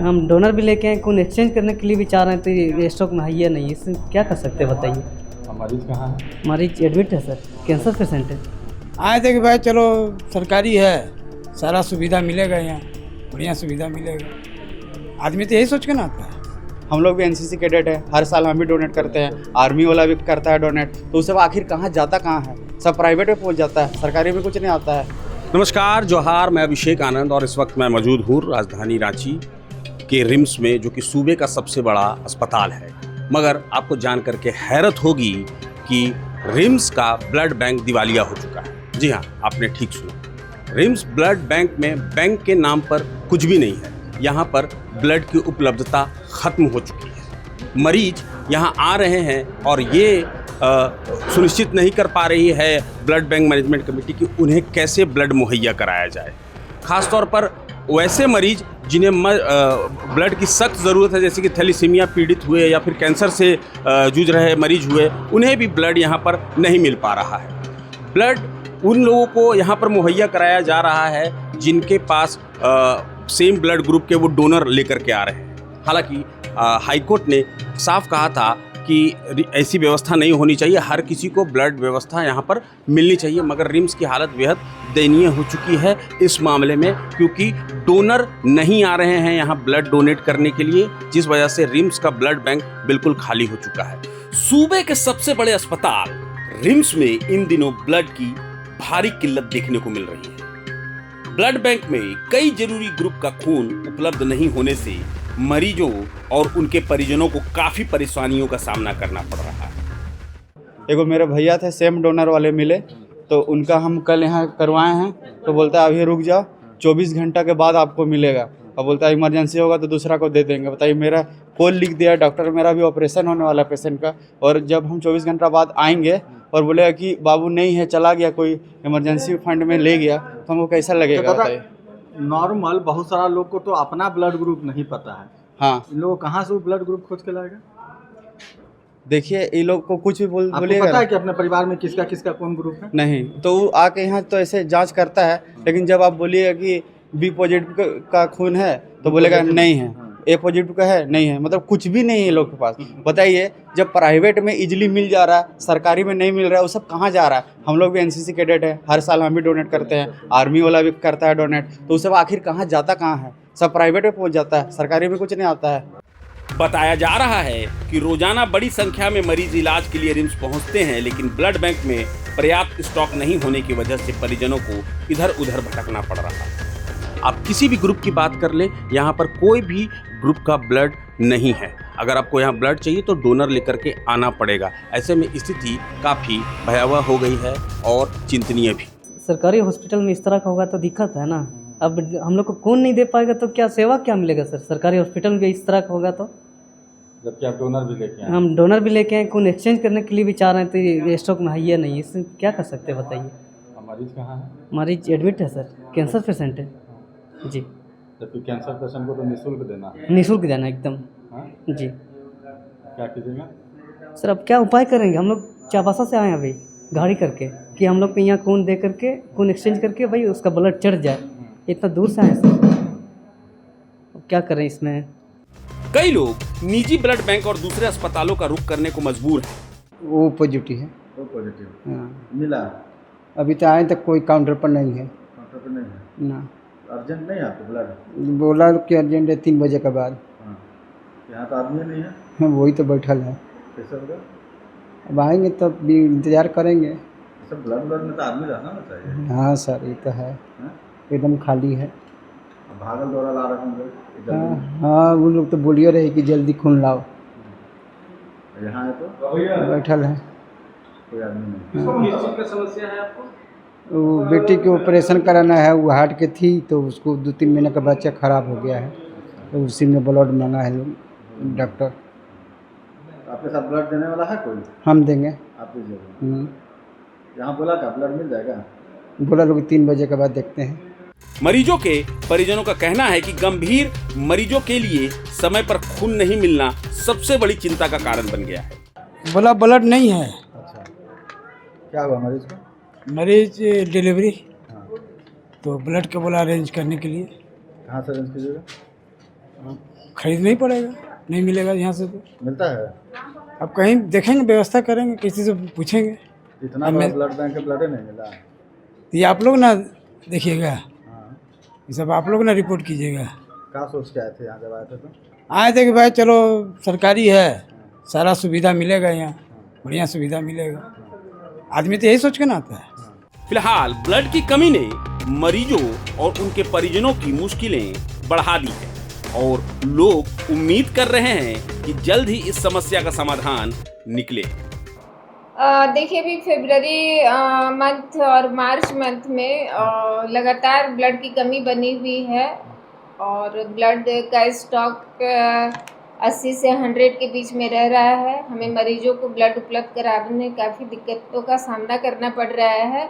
हम डोनर भी लेके आए, कौन एक्सचेंज करने के लिए भी चाह रहे हैं, तो ये स्टॉक में है या नहीं, इसमें क्या कर सकते हैं बताइए। मरीज कहाँ है? मरीज एडमिट है सर, कैंसर पेशेंट है। आए थे कि भाई चलो सरकारी है, सारा सुविधा मिलेगा, यहाँ बढ़िया सुविधा मिलेगा। आदमी तो यही सोच के ना आता है। हम लोग भी एनसीसी कैडेट है, हर साल हम भी डोनेट करते हैं, आर्मी वाला भी करता है डोनेट, तो उस सब आखिर कहाँ जाता कहाँ है, सब प्राइवेट में पहुँच जाता है, सरकारी में कुछ नहीं आता है। नमस्कार, जोहार, मैं अभिषेक आनंद और इस वक्त मैं मौजूद हूँ राजधानी रांची के रिम्स में, जो कि सूबे का सबसे बड़ा अस्पताल है। मगर आपको जान करके हैरत होगी कि रिम्स का ब्लड बैंक दिवालिया हो चुका है। जी हाँ, आपने ठीक सुना, रिम्स ब्लड बैंक में बैंक के नाम पर कुछ भी नहीं है। यहाँ पर ब्लड की उपलब्धता खत्म हो चुकी है। मरीज यहाँ आ रहे हैं और ये सुनिश्चित नहीं कर पा रही है ब्लड बैंक मैनेजमेंट कमेटी कि उन्हें कैसे ब्लड मुहैया कराया जाए। ख़ासतौर पर वैसे मरीज जिन्हें ब्लड की सख्त ज़रूरत है, जैसे कि थैलीसीमिया पीड़ित हुए या फिर कैंसर से जूझ रहे मरीज हुए, उन्हें भी ब्लड यहाँ पर नहीं मिल पा रहा है। ब्लड उन लोगों को यहाँ पर मुहैया कराया जा रहा है जिनके पास सेम ब्लड ग्रुप के वो डोनर लेकर के आ रहे हैं। हालांकि हाईकोर्ट ने साफ कहा था कि ऐसी व्यवस्था नहीं होनी चाहिए, हर किसी को ब्लड व्यवस्था यहाँ पर मिलनी चाहिए। मगर रिम्स की हालत बेहद दयनीय हो चुकी है इस मामले में, क्योंकि डोनर नहीं आ रहे हैं यहाँ ब्लड डोनेट करने के लिए, जिस वजह से रिम्स का ब्लड बैंक बिल्कुल खाली हो चुका है। सूबे के सबसे बड़े अस्पताल रिम्स में इन दिनों ब्लड की भारी किल्लत देखने को मिल रही है। ब्लड बैंक में कई जरूरी ग्रुप का खून उपलब्ध नहीं होने से मरीजों और उनके परिजनों को काफी परेशानियों का सामना करना पड़ रहा है। एगो मेरे भैया थे, सेम डोनर वाले मिले, तो उनका हम कल यहाँ करवाए हैं, तो बोलता है अभी रुक जाओ, 24 घंटा के बाद आपको मिलेगा, और बोलता है इमरजेंसी होगा तो दूसरा को दे देंगे। बताइए, मेरा कोल लिख दिया डॉक्टर, मेरा भी ऑपरेशन होने वाला पेशेंट का, और जब हम 24 घंटा बाद आएंगे और बोलेगा कि बाबू नहीं है, चला गया, कोई इमरजेंसी फंड में ले गया, तो हमको कैसा लगेगा बताइए। नॉर्मल बहुत सारा लोग को तो अपना ब्लड ग्रुप नहीं पता है। हाँ, इन लोगों कहाँ से वो ब्लड ग्रुप खोज के लाएगा? देखिए, ये लोग को कुछ भी आपको बोलिएगा पता है कि अपने परिवार में किसका किसका कौन ग्रुप है? नहीं, तो वो आके यहाँ तो ऐसे जांच करता है, लेकिन जब आप बोलिएगा कि बी पॉजिटिव का खून है तो बोलेगा नहीं है, ए पॉजिटिव का है नहीं है, मतलब कुछ भी नहीं है लोग के पास। बताइए, जब प्राइवेट में इजीली मिल जा रहा है, सरकारी में नहीं मिल रहा है, वो सब कहाँ जा रहा है। हम लोग भी एनसीसी कैडेट है, हर साल हम भी डोनेट करते हैं, आर्मी वाला भी करता है डोनेट, तो वो सब आखिर कहाँ जाता कहाँ है, सब प्राइवेट में पहुँच जाता है, सरकारी में कुछ नहीं आता है। बताया जा रहा है कि रोजाना बड़ी संख्या में मरीज इलाज के लिए रिम्स पहुंचते हैं, लेकिन ब्लड बैंक में पर्याप्त स्टॉक नहीं होने की वजह से परिजनों को इधर उधर भटकना पड़ रहा है। आप किसी भी ग्रुप की बात कर लें, यहाँ पर कोई भी ग्रुप का ब्लड नहीं है। अगर आपको यहाँ ब्लड चाहिए तो डोनर लेकर के आना पड़ेगा। ऐसे में स्थिति काफ़ी भयावह हो गई है और चिंतनीय भी। सरकारी हॉस्पिटल में इस तरह का होगा तो दिक्कत है ना। अब हम लोग को कौन नहीं दे पाएगा तो क्या सेवा क्या मिलेगा सर? सरकारी हॉस्पिटल में इस तरह का होगा तो, जबकि आप डोनर भी लेके आए। हम डोनर भी लेके आए, कौन एक्सचेंज करने के लिए भी चाह रहे हैं, तो ये स्टॉक में है या नहीं, इसमें क्या कर सकते हैं बताइए। मरीज कहाँ है? मरीज एडमिट है सर, कैंसर पेशेंट है। जी, जबकि कैंसर पेशेंट को तो निःशुल्क देना है। निःशुल्क देना एकदम। हाँ? जी क्या कीजिएगा? सर, अब क्या उपाय करेंगे? हम लोग चाबासा से आए हैं अभी गाड़ी करके कि हम लोग को यहाँ खून दे करके, खून एक्सचेंज करके भाई उसका ब्लड चढ़ जाए, इतना दूर से आए सर। अब क्या करें इसमें? कई लोग निजी ब्लड बैंक और दूसरे अस्पतालों का रुख करने को मजबूर हैं। वो पॉजिटिव है। वो पॉजिटिव हाँ, मिला? अभी तो आए तक कोई काउंटर पर नहीं है डॉक्टर पे नहीं है? ना। अर्जेंट नहीं है आपको ब्लड? बोला कि अर्जेंट है 3 बजे के बाद। हाँ, यहाँ तो आदमी नहीं है। हाँ, वही तो बैठल है। कैसे होगा? अब आएंगे तब भी इंतज़ार करेंगे। सब ब्लड में तो आदमी रहना ना चाहिए। हाँ सर, ये तो है, हाँ? एकदम खाली है। अब भागल दौड़ा ला रहे होंगे जल्दी। हाँ हाँ, वो लोग तो बोलिए रहे कि जल्दी खून लाओ। यहाँ है तो बैठल है। कोई आदमी नहीं। किस चीज़ का समस्या है आपको? वो बेटी के ऑपरेशन कराना है, वो हार्ट के थी, तो उसको 2-3 महीने का बच्चा ख़राब हो गया है, तो उसी में ब्लड मांगा है लोग डॉक्टर। आपके साथ ब्लड देने वाला है कोई? हम देंगे। आप दीजिएगा। यहाँ बोला था ब्लड मिल जाएगा? बोला लोग 3 बजे के बाद देखते हैं। मरीजों के परिजनों का कहना है कि गंभीर मरीजों के लिए समय पर खून नहीं मिलना सबसे बड़ी चिंता का कारण बन गया है। बोला ब्लड नहीं है। अच्छा, क्या हुआ मरीज को? मरीज डिलीवरी, तो ब्लड के बोला अरेंज करने के लिए। कहाँ से अरेंज कीजिएगा? खरीदना ही पड़ेगा, नहीं मिलेगा यहाँ से तो। मिलता है? अब कहीं देखेंगे, व्यवस्था करेंगे, किसी से पूछेंगे। इतना बड़ा ब्लड बैंक है, ब्लड ही नहीं मिला। तो ये आप लोग ना देखिएगा, हाँ। ये सब आप लोग ना रिपोर्ट कीजिएगा। क्या सोच के आए थे यहाँ जब आए थे तो? आए थे कि भाई चलो सरकारी है, सारा सुविधा मिलेगा यहाँ, बढ़िया सुविधा मिलेगा। आदमी तो यही सोच के ना आता है। फिलहाल ब्लड की कमी ने मरीजों और उनके परिजनों की मुश्किलें बढ़ा दी है और लोग उम्मीद कर रहे हैं कि जल्द ही इस समस्या का समाधान निकले। देखिए, अभी फरवरी मंथ और मार्च मंथ में लगातार ब्लड की कमी बनी हुई है और ब्लड का स्टॉक 80 से 100 के बीच में रह रहा है। हमें मरीजों को ब्लड उपलब्ध कराने में काफ़ी दिक्कतों का सामना करना पड़ रहा है।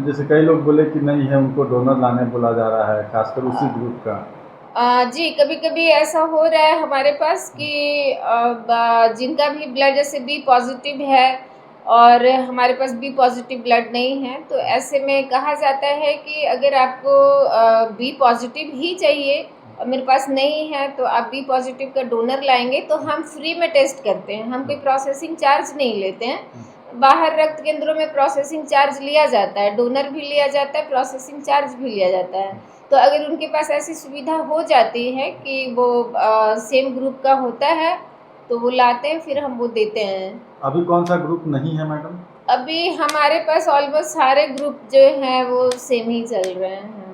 जैसे कई लोग बोले कि नहीं है, उनको डोनर लाने बोला जा रहा है, खासकर उसी ग्रुप का। जी, कभी कभी ऐसा हो रहा है हमारे पास कि जिनका भी ब्लड जैसे बी पॉजिटिव है और हमारे पास बी पॉजिटिव ब्लड नहीं है, तो ऐसे में कहा जाता है कि अगर आपको बी पॉजिटिव ही चाहिए और मेरे पास नहीं है तो आप बी पॉजिटिव का डोनर लाएंगे तो हम फ्री में टेस्ट करते हैं, हम कोई प्रोसेसिंग चार्ज नहीं लेते हैं। बाहर रक्त केंद्रों में प्रोसेसिंग चार्ज लिया जाता है, डोनर भी लिया जाता है, प्रोसेसिंग चार्ज भी लिया जाता है। तो अगर उनके पास ऐसी सुविधा हो जाती है कि वो सेम ग्रुप का होता है तो वो लाते हैं, फिर हम वो देते हैं। अभी कौन सा ग्रुप नहीं है मैडम? अभी हमारे पास ऑलमोस्ट सारे ग्रुप जो हैं वो सेम ही चल रहे हैं।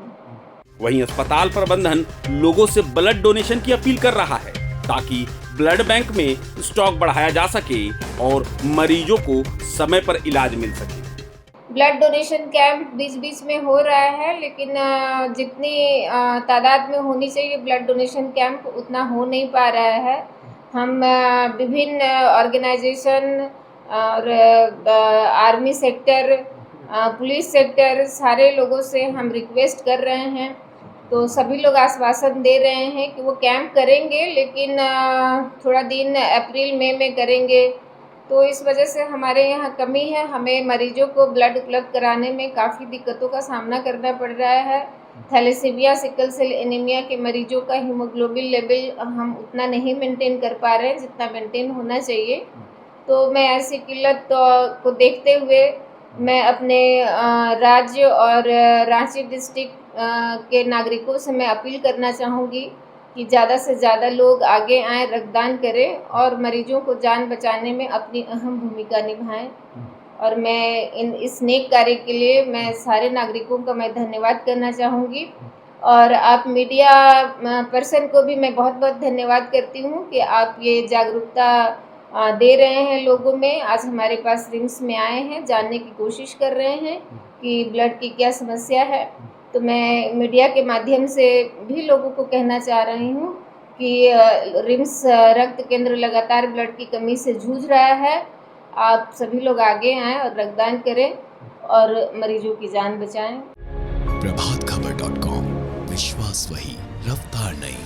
वहीं अस्पताल प्रबंधन लोगों से ब्लड डोनेशन की अपील कर रहा है ताकि ब्लड बैंक में स्टॉक बढ़ाया जा सके और मरीजों को समय पर इलाज मिल सके। ब्लड डोनेशन कैंप बीच बीच में हो रहा है, लेकिन जितनी तादाद में होनी चाहिए ब्लड डोनेशन कैंप उतना हो नहीं पा रहा है। हम विभिन्न ऑर्गेनाइजेशन और आर्मी सेक्टर, पुलिस सेक्टर, सारे लोगों से हम रिक्वेस्ट कर रहे हैं, तो सभी लोग आश्वासन दे रहे हैं कि वो कैंप करेंगे, लेकिन थोड़ा दिन अप्रैल मई में करेंगे। तो इस वजह से हमारे यहाँ कमी है, हमें मरीजों को ब्लड उपलब्ध कराने में काफ़ी दिक्कतों का सामना करना पड़ रहा है। थैलेसीमिया, सिकल सेल एनीमिया के मरीजों का हीमोग्लोबिन लेवल हम उतना नहीं मेंटेन कर पा रहे हैं जितना मेंटेन होना चाहिए। तो मैं ऐसी किल्लत को देखते हुए मैं अपने राज्य और रांची डिस्ट्रिक्ट के नागरिकों से मैं अपील करना चाहूँगी कि ज़्यादा से ज़्यादा लोग आगे आएँ, रक्तदान करें और मरीजों को जान बचाने में अपनी अहम भूमिका निभाएं। और मैं इस नेक कार्य के लिए मैं सारे नागरिकों का मैं धन्यवाद करना चाहूँगी और आप मीडिया पर्सन को भी मैं बहुत बहुत धन्यवाद करती हूँ कि आप ये जागरूकता दे रहे हैं लोगों में। आज हमारे पास रिम्स में आए हैं, जानने की कोशिश कर रहे हैं कि ब्लड की क्या समस्या है। तो मैं मीडिया के माध्यम से भी लोगों को कहना चाह रही हूँ कि रिम्स रक्त केंद्र लगातार ब्लड की कमी से जूझ रहा है। आप सभी लोग आगे आएं और रक्तदान करें और मरीजों की जान बचाएं। प्रभातखबर.com, विश्वास वही, रफ्तार नहीं।